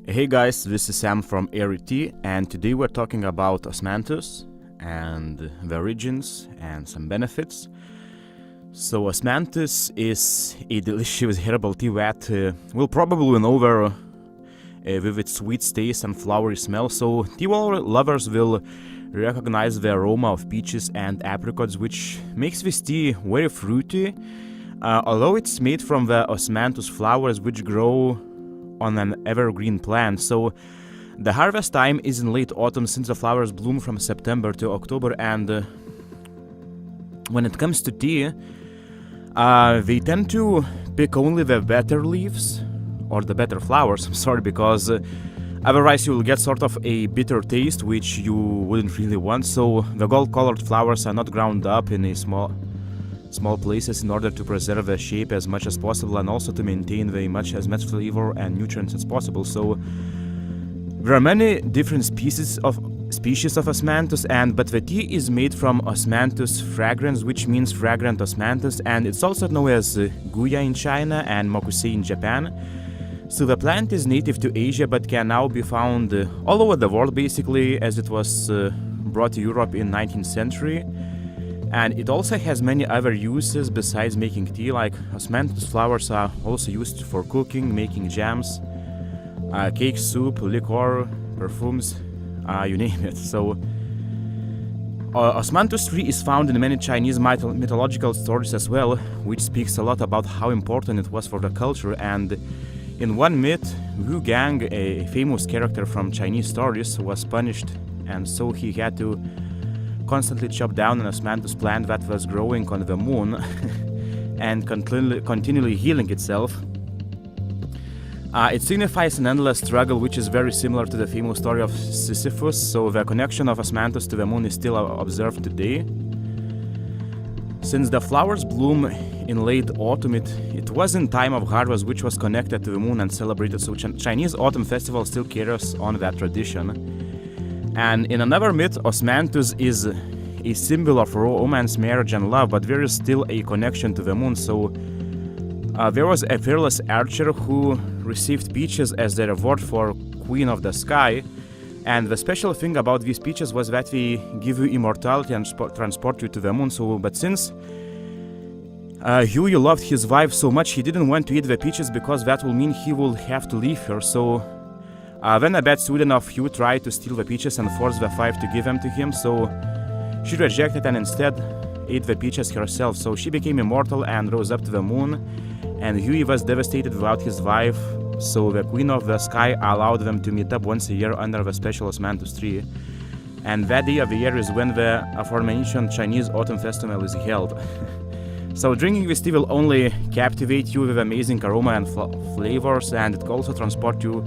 Hey guys, this is Sam from Airy Tea, and today we're talking about Osmanthus and the origins and some benefits. So Osmanthus is a delicious herbal tea that will probably win over with its sweet taste and flowery smell, so tea lovers will recognize the aroma of peaches and apricots, which makes this tea very fruity, although it's made from the Osmanthus flowers which grow on an evergreen plant. So the harvest time is in late autumn, since the flowers bloom from September to October, and when it comes to tea, they tend to pick only the better leaves or the better flowers, I'm sorry, because otherwise you will get sort of a bitter taste which you wouldn't really want. So the gold colored flowers are not ground up in a small places in order to preserve the shape as much as possible, and also to maintain as much flavor and nutrients as possible. So there are many different species of Osmanthus, but the tea is made from Osmanthus fragrans, which means fragrant Osmanthus, and it's also known as Guya in China and Mokusei in Japan. So the plant is native to Asia but can now be found all over the world, basically, as it was brought to Europe in 19th century. And it also has many other uses besides making tea, like Osmanthus flowers are also used for cooking, making jams, cake, soup, liquor, perfumes, you name it. So Osmanthus tree is found in many Chinese mythological stories as well, which speaks a lot about how important it was for the culture. And in one myth, Wu Gang, a famous character from Chinese stories, was punished, and so he had to constantly chop down an Osmanthus plant that was growing on the moon and continually healing itself. It signifies an endless struggle, which is very similar to the famous story of Sisyphus, so the connection of Osmanthus to the moon is still observed today. Since the flowers bloom in late autumn, it was in time of harvest, which was connected to the moon and celebrated, so Chinese Autumn Festival still carries on that tradition. And in another myth, Osmanthus is a symbol of romance, marriage and love, but there is still a connection to the moon. So there was a fearless archer who received peaches as the reward for Queen of the Sky, and the special thing about these peaches was that they give you immortality and transport you to the moon. So, but since Huey loved his wife so much, he didn't want to eat the peaches because that will mean he will have to leave her. So when a bad student of Hugh tried to steal the peaches and force the wife to give them to him, so she rejected and instead ate the peaches herself. So she became immortal and rose up to the moon, and Huey was devastated without his wife. So the Queen of the Sky allowed them to meet up once a year under the special Osmanthus tree. And that day of the year is when the aforementioned Chinese Autumn Festival is held. So drinking this tea will only captivate you with amazing aroma and flavors, and it will also transport you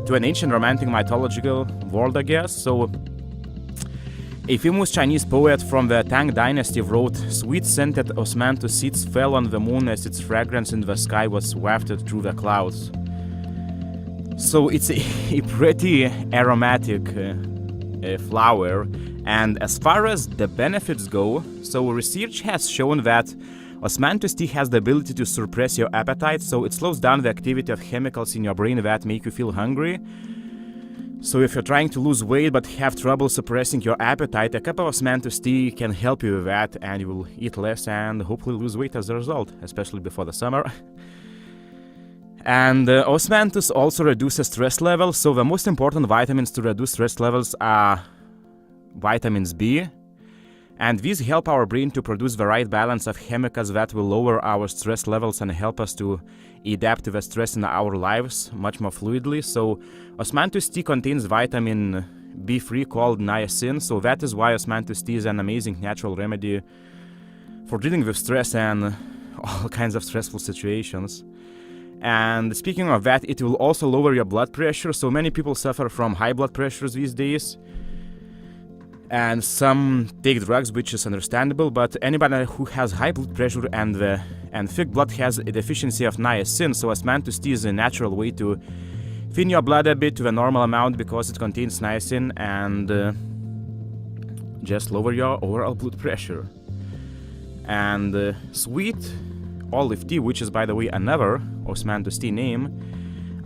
to an ancient romantic mythological world, I guess. So a famous Chinese poet from the Tang dynasty wrote, "Sweet-scented Osmanthus seeds fell on the moon as its fragrance in the sky was wafted through the clouds." So it's a pretty aromatic flower. And as far as the benefits go, so research has shown that Osmanthus tea has the ability to suppress your appetite, so it slows down the activity of chemicals in your brain that make you feel hungry. So if you're trying to lose weight but have trouble suppressing your appetite, a cup of Osmanthus tea can help you with that, and you will eat less and hopefully lose weight as a result, especially before the summer. And Osmanthus also reduces stress levels, so the most important vitamins to reduce stress levels are vitamins B, and these help our brain to produce the right balance of chemicals that will lower our stress levels and help us to adapt to the stress in our lives much more fluidly. So Osmanthus tea contains vitamin B3 called niacin, so that is why Osmanthus tea is an amazing natural remedy for dealing with stress and all kinds of stressful situations. And speaking of that, it will also lower your blood pressure, so many people suffer from high blood pressures these days. And some take drugs, which is understandable, but anybody who has high blood pressure and thick blood has a deficiency of niacin, so Osmanthus tea is a natural way to thin your blood a bit to a normal amount because it contains niacin and just lower your overall blood pressure. And sweet olive tea, which is by the way another Osmanthus tea name,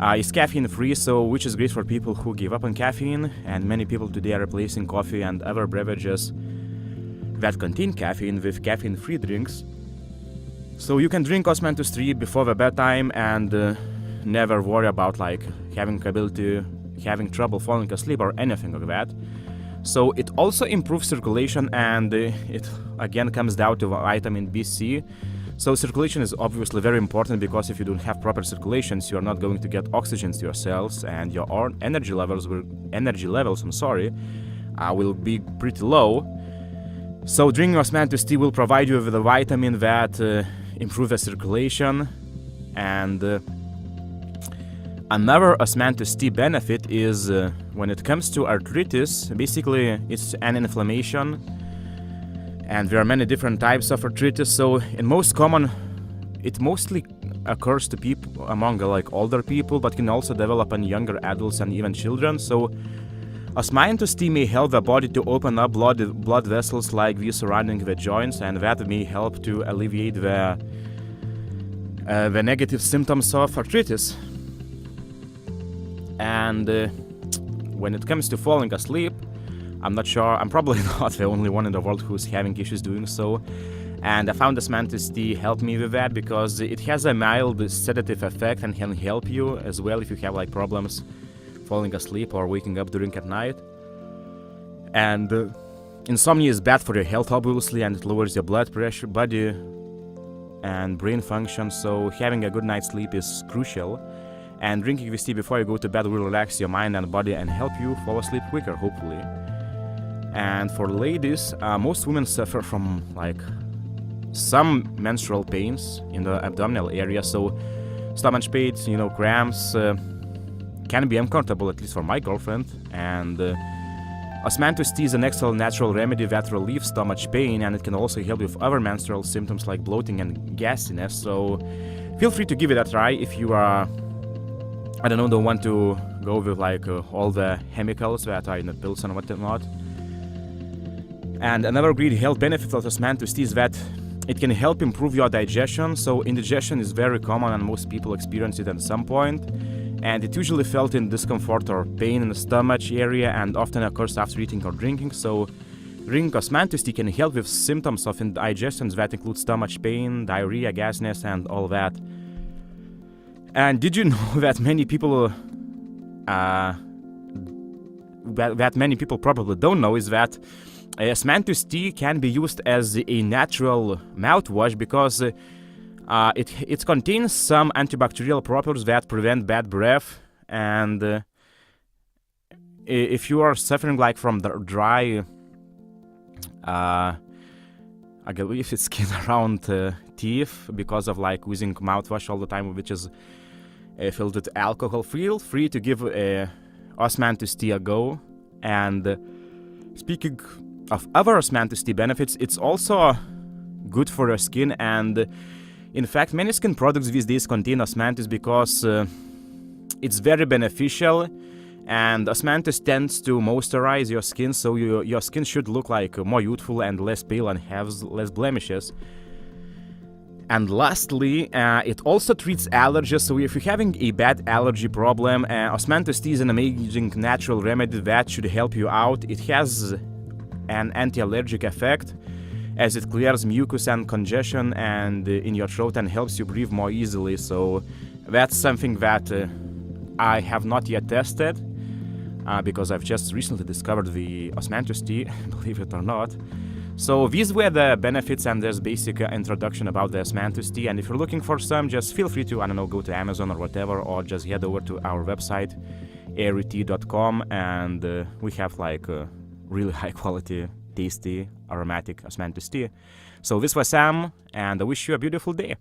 It's caffeine free, so which is great for people who give up on caffeine, and many people today are replacing coffee and other beverages that contain caffeine with caffeine free drinks. So you can drink Osmanthus 3 before the bedtime and never worry about like having trouble falling asleep or anything like that. So it also improves circulation, and it again comes down to vitamin B/C. So circulation is obviously very important, because if you don't have proper circulations, you are not going to get oxygen to your cells, and your energy levels will be pretty low. So drinking Osmanthus tea will provide you with a vitamin that improve the circulation. And another Osmanthus tea benefit is when it comes to arthritis. Basically, it's an inflammation, and there are many different types of arthritis. So it mostly occurs to people among like older people, but can also develop in younger adults and even children. So Osmanthus tea may help the body to open up blood vessels like these surrounding the joints, and that may help to alleviate the negative symptoms of arthritis. And when it comes to falling asleep, I'm not sure, I'm probably not the only one in the world who's having issues doing so. And I found Osmanthus tea helped me with that, because it has a mild sedative effect and can help you as well if you have like problems falling asleep or waking up during at night. And insomnia is bad for your health, obviously, and it lowers your blood pressure, body and brain function. So having a good night's sleep is crucial. And drinking this tea before you go to bed will relax your mind and body and help you fall asleep quicker, hopefully. And for ladies, most women suffer from like some menstrual pains in the abdominal area. So stomach pains, cramps can be uncomfortable, at least for my girlfriend. And Osmanthus tea is an excellent natural remedy that relieves stomach pain, and it can also help with other menstrual symptoms like bloating and gasiness. So feel free to give it a try if you are, don't want to go with like all the chemicals that are in the pills and whatnot. And another great health benefit of Osmanthus tea is that it can help improve your digestion. So indigestion is very common, and most people experience it at some point. And it usually felt in discomfort or pain in the stomach area, and often occurs after eating or drinking. So drinking Osmanthus tea can help with symptoms of indigestion that include stomach pain, diarrhea, gasiness, and all that. And did you know that many people probably don't know is that Osmanthus tea can be used as a natural mouthwash, because it contains some antibacterial properties that prevent bad breath. And if you are suffering like from the dry, I believe it's skin around teeth because of like using mouthwash all the time, which is filled with alcohol, feel free to give Osmanthus tea a go. And speaking of other Osmanthus tea benefits, it's also good for your skin. And in fact, many skin products these days contain Osmanthus because it's very beneficial, and Osmanthus tends to moisturize your skin, so your skin should look like more youthful and less pale and have less blemishes. And lastly, it also treats allergies. So if you're having a bad allergy problem, Osmanthus tea is an amazing natural remedy that should help you out. It has an anti-allergic effect, as it clears mucus and congestion and in your throat and helps you breathe more easily. So that's something that I have not yet tested, because I've just recently discovered the Osmanthus tea, believe it or not. So these were the benefits and this basic introduction about the Osmanthus tea. And if you're looking for some, just feel free to, go to Amazon or whatever, or just head over to our website, airytea.com, and we have like really high quality, tasty, aromatic Osmanthus tea. So this was Sam, and I wish you a beautiful day.